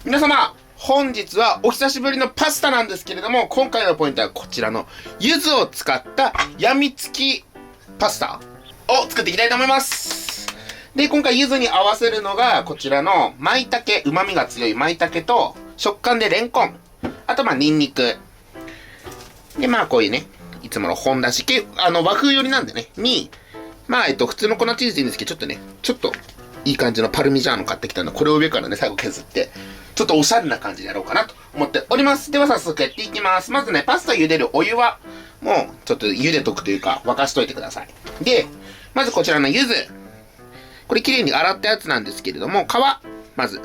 皆様、本日はお久しぶりのパスタなんですけれども、今回のポイントはこちらの柚子を使ったやみつきパスタを作っていきたいと思います。で、今回柚子に合わせるのがこちらの舞茸、旨味が強い舞茸と食感でレンコン、あとニンニク。で、こういうね、いつもの本だし、和風寄りなんでね、普通の粉チーズでいいんですけど、ちょっといい感じのパルミジャーノ買ってきたので、これを上からね、最後削って、ちょっとおしゃれな感じでやろうかなと思っております。では早速やっていきます。まずね、パスタ茹でるお湯は、もうちょっと茹でとくというか、沸かしといてください。で、まずこちらの柚子。これ綺麗に洗ったやつなんですけれども、まず、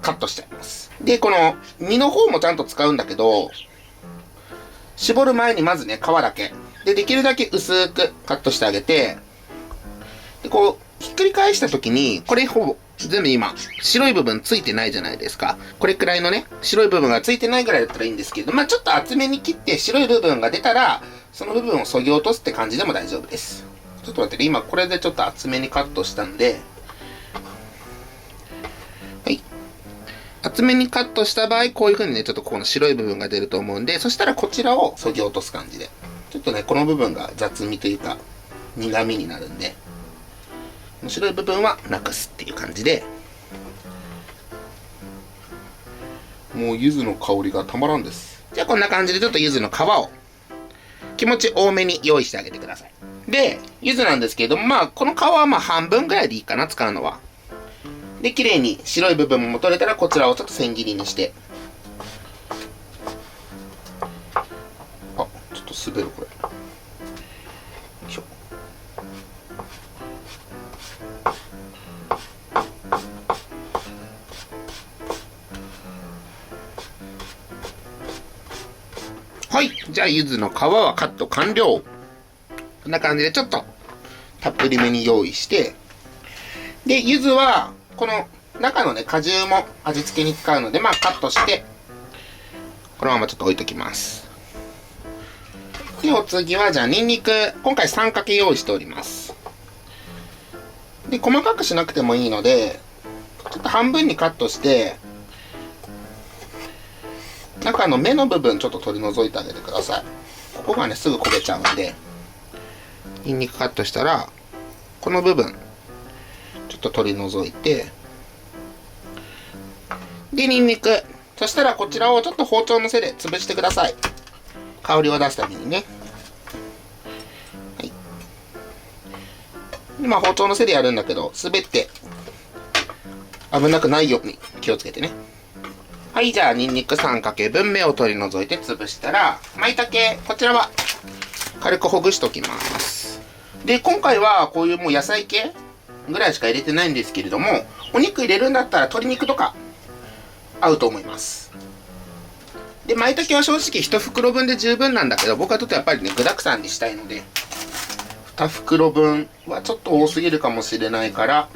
カットしちゃいます。で、この、身の方もちゃんと使うんだけど、絞る前にまずね、皮だけ。で、できるだけ薄くカットしてあげて、で、ひっくり返した時に、これほぼ、全部今、白い部分ついてないじゃないですか。これくらいのね、白い部分がついてないぐらいだったらいいんですけど、ちょっと厚めに切って白い部分が出たら、その部分を削ぎ落とすって感じでも大丈夫です。ちょっと待ってね、今これでちょっと厚めにカットしたんで、はい。厚めにカットした場合、こういう風にね、ちょっとこの白い部分が出ると思うんで、そしたらこちらを削ぎ落とす感じで。ちょっとね、この部分が雑味というか、苦味になるんで、白い部分はなくすっていう感じで、もう柚子の香りがたまらんです。じゃあこんな感じでちょっと柚子の皮を気持ち多めに用意してあげてください。で、柚子なんですけれども、この皮は半分ぐらいでいいかな、使うのは。で、綺麗に白い部分も取れたらこちらをちょっと千切りにして。ちょっと滑るこれ。よいしょ。はい。じゃあ、柚子の皮はカット完了。こんな感じでちょっとたっぷりめに用意して、で、柚子は、この中のね、果汁も味付けに使うので、カットして、このままちょっと置いときます。で、お次は、じゃあ、ニンニク、今回3かけ用意しております。で、細かくしなくてもいいので、ちょっと半分にカットして、中の芽の部分ちょっと取り除いてあげてください。ここがね、すぐ焦げちゃうんで、ニンニクカットしたら、この部分、ちょっと取り除いて、で、ニンニク。そしたらこちらをちょっと包丁の背で潰してください。香りを出すためにね。はい。今包丁の背でやるんだけど、滑って危なくないように気をつけてね。はい、じゃあニンニク3かけ分目を取り除いて潰したら、舞茸、こちらは軽くほぐしときます。で、今回はこういうもう野菜系ぐらいしか入れてないんですけれども、お肉入れるんだったら鶏肉とか合うと思います。で、舞茸は正直1袋分で十分なんだけど、僕はちょっとやっぱりね、具沢山にしたいので、2袋分はちょっと多すぎるかもしれないから、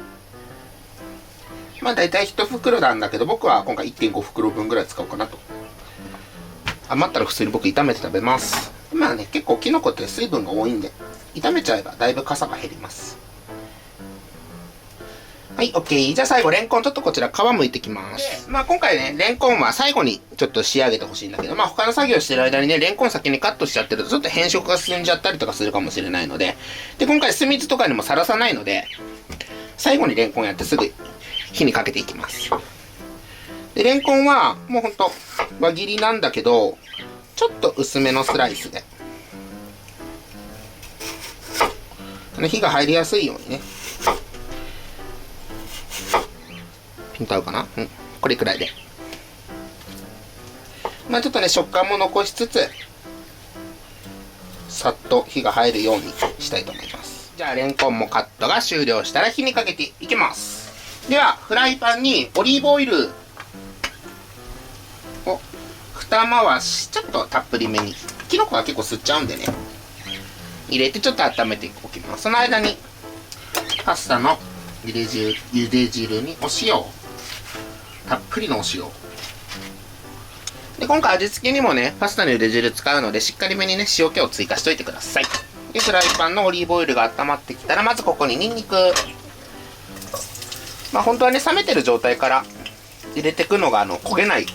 だいたい1袋なんだけど、僕は今回 1.5 袋分ぐらい使おうかなと。余ったら普通に僕炒めて食べます。結構キノコって水分が多いんで、炒めちゃえばだいぶかさが減ります。はい、OK。じゃあ最後、レンコンちょっとこちら皮むいてきます。今回ね、レンコンは最後にちょっと仕上げてほしいんだけど、他の作業してる間にね、レンコン先にカットしちゃってるとちょっと変色が進んじゃったりとかするかもしれないので、で、今回酢水とかにもさらさないので、最後にレンコンやってすぐ火にかけていきます。で、レンコンはもうほんと輪切りなんだけど、ちょっと薄めのスライスで、火が入りやすいようにね。ピント合うかな？これくらいで。ちょっとね、食感も残しつつ、さっと火が入るようにしたいと思います。じゃあ、レンコンもカットが終了したら火にかけていきます。では、フライパンにオリーブオイルを2回し、ちょっとたっぷりめに。キノコが結構吸っちゃうんでね。入れてちょっと温めておきます。その間に、パスタの茹で汁にお塩。たっぷりのお塩。で、今回味付けにもね、パスタの茹で汁使うので、しっかりめにね、塩気を追加しといてください。で、フライパンのオリーブオイルが温まってきたら、まずここにニンニク。本当はね、冷めてる状態から入れていくのが焦げない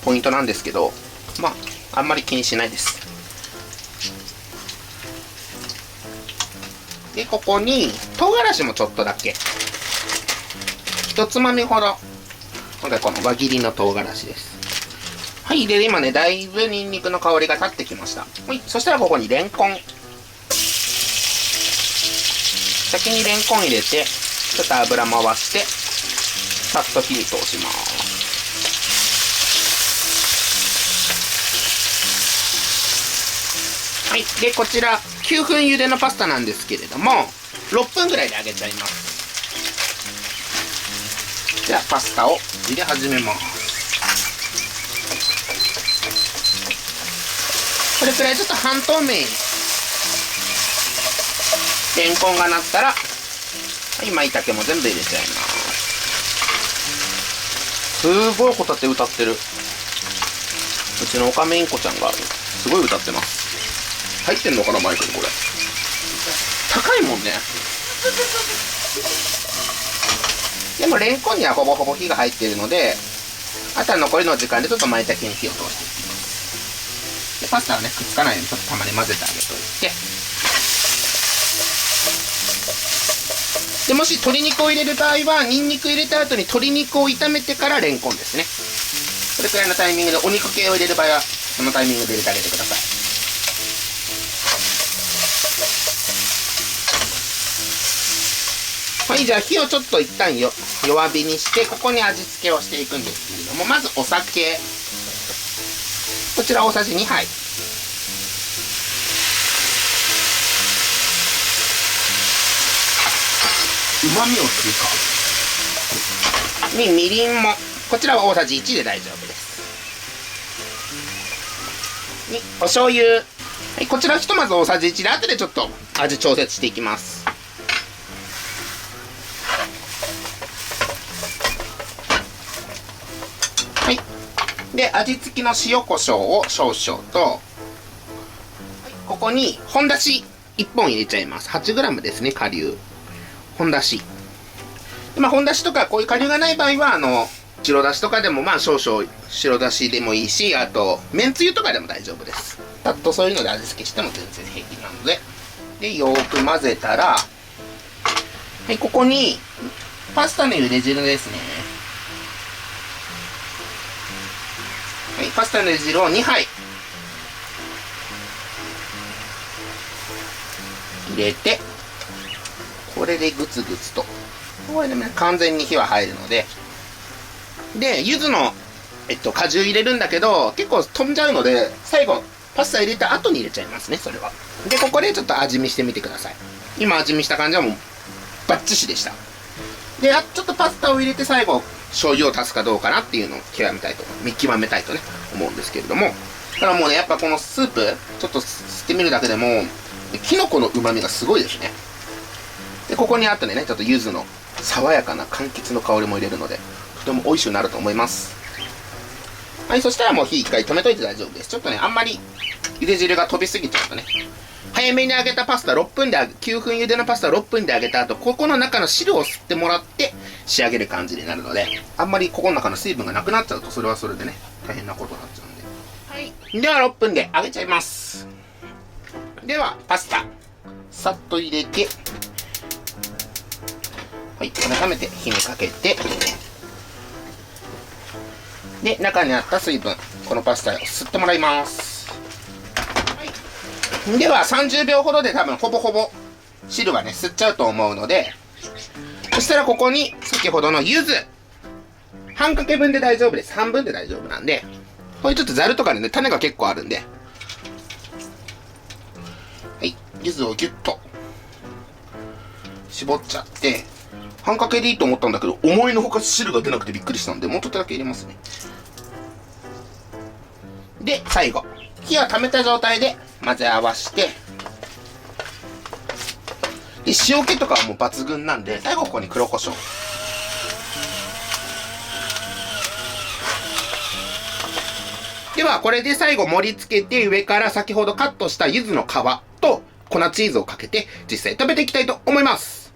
ポイントなんですけど、まああんまり気にしないです。でここに唐辛子もちょっとだけ、一つまみほど、今回この輪切りの唐辛子です。はい。で今ね、だいぶニンニクの香りが立ってきました。はい。そしたらここにレンコン、先にレンコン入れてちょっと油回してさっと火に通します。はい。でこちら9分茹でのパスタなんですけれども、6分ぐらいで揚げちゃいます。じゃあパスタを入れ始めます。これくらいちょっと半透明にレンコンがなったら、はい、舞茸も全部入れちゃいます。すごいホタテ歌ってる。うちのオカメインコちゃんがすごい歌ってます。入ってんのかな、マイクにこれ。高いもんね。でもレンコンにはほぼほぼ火が入っているので、あとは残りの時間でちょっと舞茸に火を通していきます。でパスタはね、くっつかないようにちょっとたまに混ぜてあげといて、でもし鶏肉を入れる場合は、ニンニク入れた後に鶏肉を炒めてからレンコンですね。それくらいのタイミングで、お肉系を入れる場合はそのタイミングで入れてあげてください。はい。じゃあ火をちょっと一旦弱火にして、ここに味付けをしていくんですけれども、まずお酒、こちら大さじ2杯、うまみを追加にみりんも、こちらは大さじ1で大丈夫です。にお醤油、はい、こちらひとまず大さじ1で、後でちょっと味調節していきます。はい。で味付きの塩コショウを少々と、はい、ここに本だし1本入れちゃいます。 8g ですね、顆粒本だし。まあ本だしとかこういう顆粒がない場合は白だしとかでも、まあ少々白だしでもいいし、あとめんつゆとかでも大丈夫です。さっとそういうので味付けしても全然平気なので。でよーく混ぜたら、はい、ここにパスタの茹で汁ですね。はい、パスタの茹で汁を2杯入れて、これでグツグツと、これでね、完全に火は入るので。で柚子の果汁入れるんだけど、結構飛んじゃうので、最後パスタ入れた後に入れちゃいますね、それは。でここでちょっと味見してみてください。今味見した感じはもうバッチシでした。でちょっとパスタを入れて最後醤油を足すかどうかなっていうのを見極めたいとね思うんですけれども、だからもうね、やっぱこのスープちょっと吸ってみるだけでもキノコの旨味がすごいですね。でここに後でね、ちょっと柚子の爽やかな柑橘の香りも入れるので、とても美味しくなると思います。はい。そしたらもう火一回止めといて大丈夫です。ちょっとね、あんまり茹で汁が飛びすぎちゃうとね、早めに揚げたパスタ9分茹でのパスタ6分で揚げた後、ここの中の汁を吸ってもらって仕上げる感じになるので、あんまりここの中の水分がなくなっちゃうと、それはそれでね、大変なことになっちゃうんで。はい。では6分で揚げちゃいます。ではパスタさっと入れて、はい、改めて火にかけて、で中にあった水分、このパスタを吸ってもらいます。はい。では30秒ほどで多分ほぼほぼ汁はね吸っちゃうと思うので、そしたらここに先ほどの柚子半かけ分で大丈夫です。半分で大丈夫なんで、これちょっとざるとかでね、種が結構あるんで、はい、柚子をギュッと絞っちゃって、半かけでいいと思ったんだけど、思いのほか汁が出なくてびっくりしたんで、もうちょっとだけ入れますね。で最後火を溜めた状態で混ぜ合わせて、で塩気とかはもう抜群なんで、最後ここに黒胡椒、ではこれで最後盛り付けて、上から先ほどカットした柚子の皮と粉チーズをかけて実際食べていきたいと思います。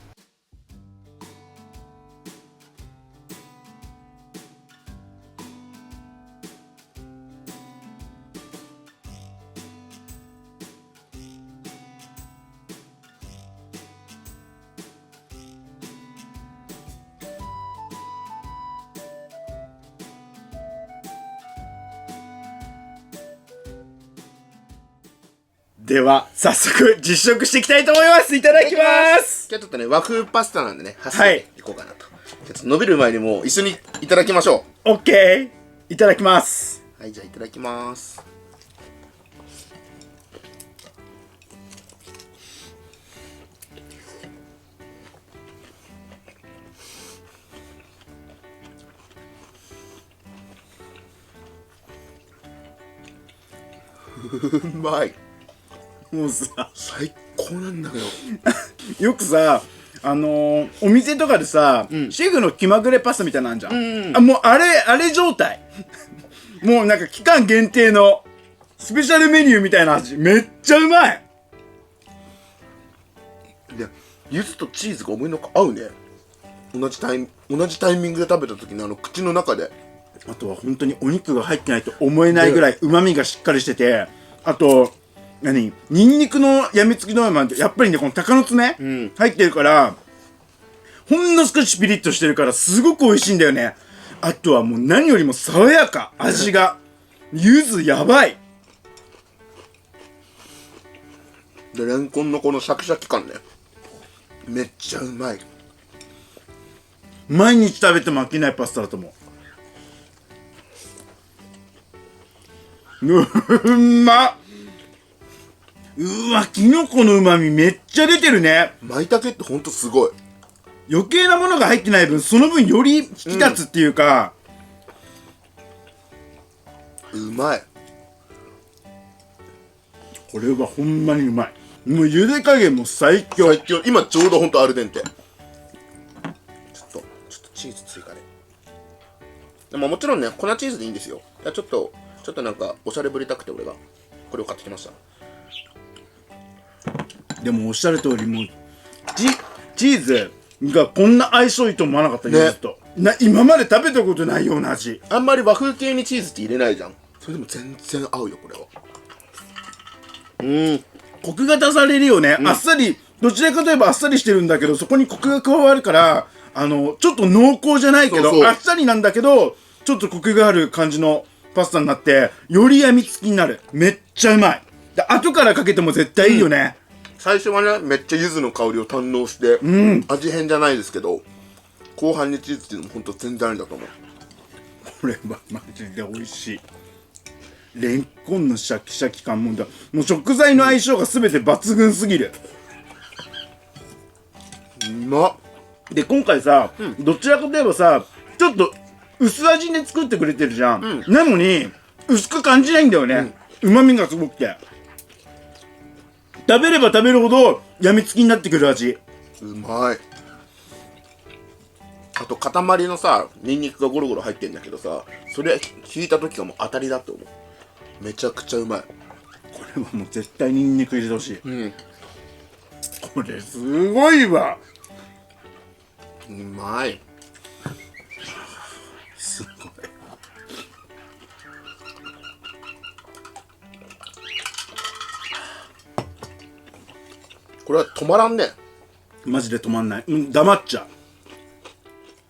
では早速実食していきたいと思います。いただきます。今日ちょっとね和風パスタなんでねははいいいこうかなと。ちょっと伸びる前にもう一緒にいただきましょオッケー、いただきます。う。はい、じゃあいただきます。うまい。もうさ、最高なんだけど。よくさ、お店とかでさ、シェフの気まぐれパスタみたいなのあんじゃん。もうあれ状態。もうなんか期間限定のスペシャルメニューみたいな味。めっちゃうまい。で、柚子とチーズが思いのほか合うね。同じタイミングで食べた時に口の中で。あとは本当にお肉が入ってないと思えないぐらい旨味がしっかりしてて、あとニンニクのやみつきのまでやっぱりねこの鷹の爪、入ってるからほんの少しピリッとしてるからすごく美味しいんだよね。あとはもう何よりも爽やか、味が柚子やばい。でレンコンのこのシャキシャキ感ねめっちゃうまい。毎日食べても飽きないパスタだと思う。うまっ。うわ、キノコの旨味めっちゃ出てるね。舞茸ってほんとすごい。余計なものが入ってない分その分より引き立つっていうか、うまい。これはほんまにうまい。もう茹で加減も最強。最強。今ちょうどほんとアルデンテ。ちょっとチーズ追加で。でももちろんね粉チーズでいいんですよ。いやちょっとなんかおしゃれぶりたくて俺がこれを買ってきました。でもおっしゃる通りもうチーズがこんな相性いいと思わなかったね。今まで食べたことないような味。あんまり和風系にチーズって入れないじゃん。それでも全然合うよこれは。コクが出されるよね。あっさり、どちらかといえばあっさりしてるんだけどそこにコクが加わるからちょっと濃厚じゃないけどそうあっさりなんだけどちょっとコクがある感じのパスタになってよりやみつきになる。めっちゃうまい。で後からかけても絶対いいよね。最初はねめっちゃ柚子の香りを堪能して、味変じゃないですけど後半にチーズっていうのもほんと全然ありだと思う。これはマジで美味しい。レンコンのシャキシャキ感も食材の相性が全て抜群すぎる。うまっ。で今回さ、どちらかといえばさちょっと薄味で作ってくれてるじゃん、なのに薄く感じないんだよね。旨味がすごくて食べれば食べるほどやみつきになってくる味。うまい。あと塊のさニンニクがゴロゴロ入ってんだけどさそれ引いた時がもう当たりだと思う。めちゃくちゃうまい。これはもう絶対ニンニク入れてほしい。うんこれすごいわ。うまい。すごい。これは止まらんね。マジで止まんない。黙っちゃう。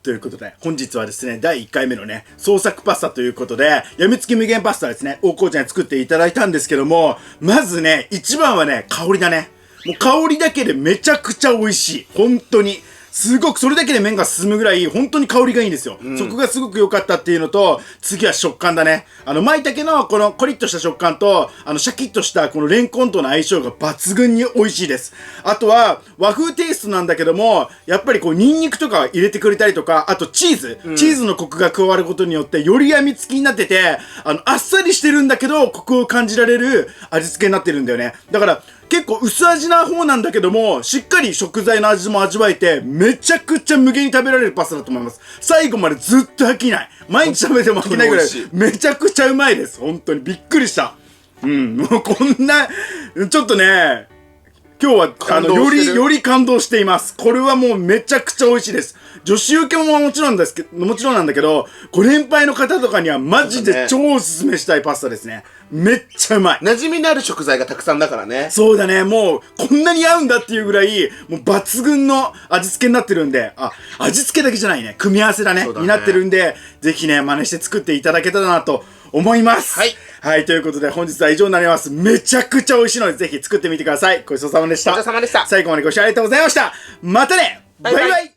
ということで本日はですね第1回目のね創作パスタということでやみつき無限パスタですね大河ちゃんに作っていただいたんですけども、まずね一番はね香りだね。もう香りだけでめちゃくちゃ美味しい。本当にすごくそれだけで麺が進むぐらい本当に香りがいいんですよ、そこがすごく良かったっていうのと、次は食感だね。舞茸のこのコリッとした食感とシャキッとしたこのレンコンとの相性が抜群に美味しいです。あとは和風テイストなんだけどもやっぱりこうニンニクとか入れてくれたりとか、あとチーズのコクが加わることによってよりやみつきになっててあっさりしてるんだけどコクを感じられる味付けになってるんだよね。だから結構薄味な方なんだけどもしっかり食材の味も味わえてめちゃくちゃ無限に食べられるパスタだと思います。最後までずっと飽きない。毎日食べても飽きないぐらいめちゃくちゃうまいです。本当にびっくりした。もうこんなちょっとね今日はより感動しています。これはもうめちゃくちゃ美味しいです。女子受けももちろんなんだけどご年配の方とかにはマジで超おすすめしたいパスタですね。めっちゃうまい。馴染みのある食材がたくさんだからね。そうだね。もうこんなに合うんだっていうぐらいもう抜群の味付けになってるんで、味付けだけじゃないね、組み合わせだねになってるんで、ぜひね真似して作っていただけたらなと思います。はい。はい、ということで本日は以上になります。めちゃくちゃ美味しいのでぜひ作ってみてください。ごちそうさまでした。ごちそうさまでした。最後までご視聴ありがとうございました。またね。バイバイ。